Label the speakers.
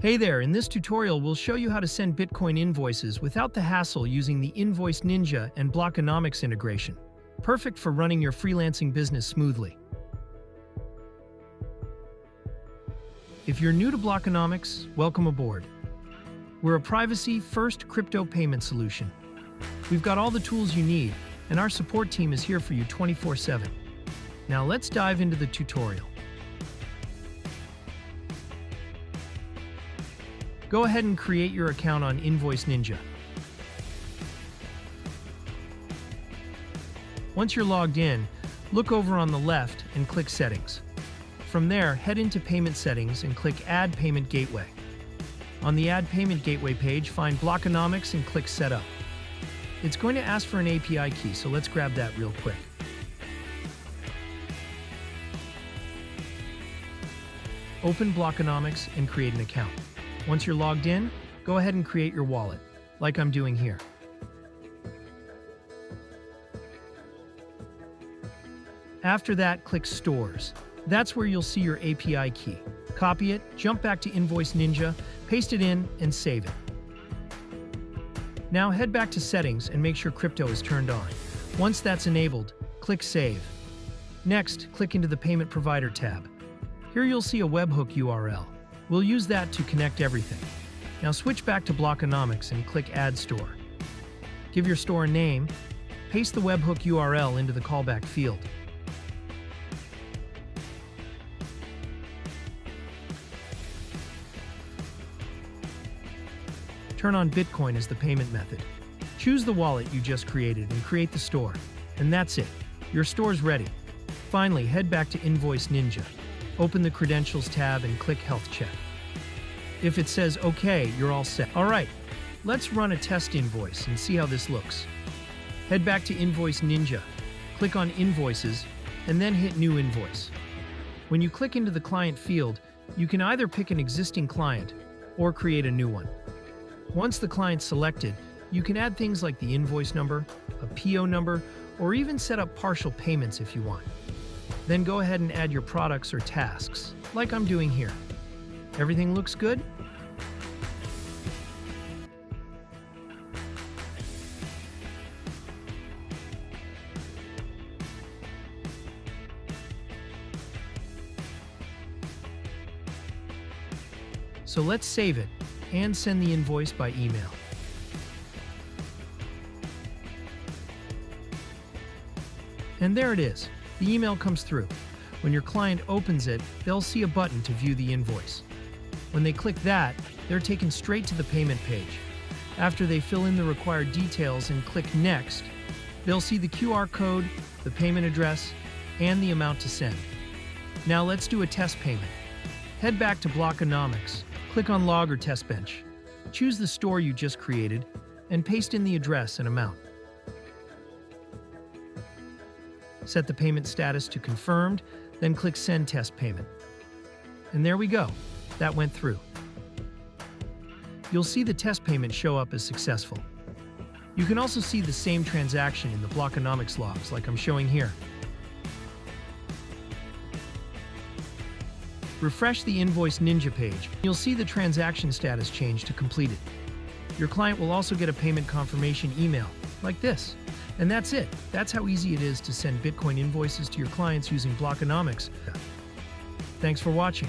Speaker 1: Hey there, in this tutorial we'll show you how to send Bitcoin invoices without the hassle using the Invoice Ninja and Blockonomics integration. Perfect for running your freelancing business smoothly. If you're new to Blockonomics, welcome aboard. We're a privacy-first crypto payment solution. We've got all the tools you need, and our support team is here for you 24/7. Now let's dive into the tutorial. Go ahead and create your account on Invoice Ninja. Once you're logged in, look over on the left and click Settings. From there, head into Payment Settings and click Add Payment Gateway. On the Add Payment Gateway page, find Blockonomics and click Setup. It's going to ask for an API key, so let's grab that real quick. Open Blockonomics and create an account. Once you're logged in, go ahead and create your wallet, like I'm doing here. After that, click Stores. That's where you'll see your API key. Copy it, jump back to Invoice Ninja, paste it in, and save it. Now head back to Settings and make sure Crypto is turned on. Once that's enabled, click Save. Next, click into the Payment Provider tab. Here you'll see a webhook URL. We'll use that to connect everything. Now switch back to Blockonomics and click Add Store. Give your store a name, paste the webhook URL into the callback field. Turn on Bitcoin as the payment method. Choose the wallet you just created and create the store. And that's it. Your store's ready. Finally, head back to Invoice Ninja. Open the Credentials tab and click Health Check. If it says OK, you're all set. Alright, let's run a test invoice and see how this looks. Head back to Invoice Ninja, click on Invoices, and then hit New Invoice. When you click into the client field, you can either pick an existing client or create a new one. Once the client's selected, you can add things like the invoice number, a PO number, or even set up partial payments if you want. Then go ahead and add your products or tasks, like I'm doing here. Everything looks good? So let's save it and send the invoice by email. And there it is. The email comes through. When your client opens it, they'll see a button to view the invoice. When they click that, they're taken straight to the payment page. After they fill in the required details and click Next, they'll see the QR code, the payment address, and the amount to send. Now let's do a test payment. Head back to Blockonomics, click on Log or Test Bench. Choose the store you just created, and paste in the address and amount. Set the payment status to Confirmed, then click Send Test Payment. And there we go. That went through. You'll see the test payment show up as successful. You can also see the same transaction in the Blockonomics logs like I'm showing here. Refresh the Invoice Ninja page. You'll see the transaction status change to completed. Your client will also get a payment confirmation email, like this. And that's it. That's how easy it is to send Bitcoin invoices to your clients using Blockonomics. Thanks for watching.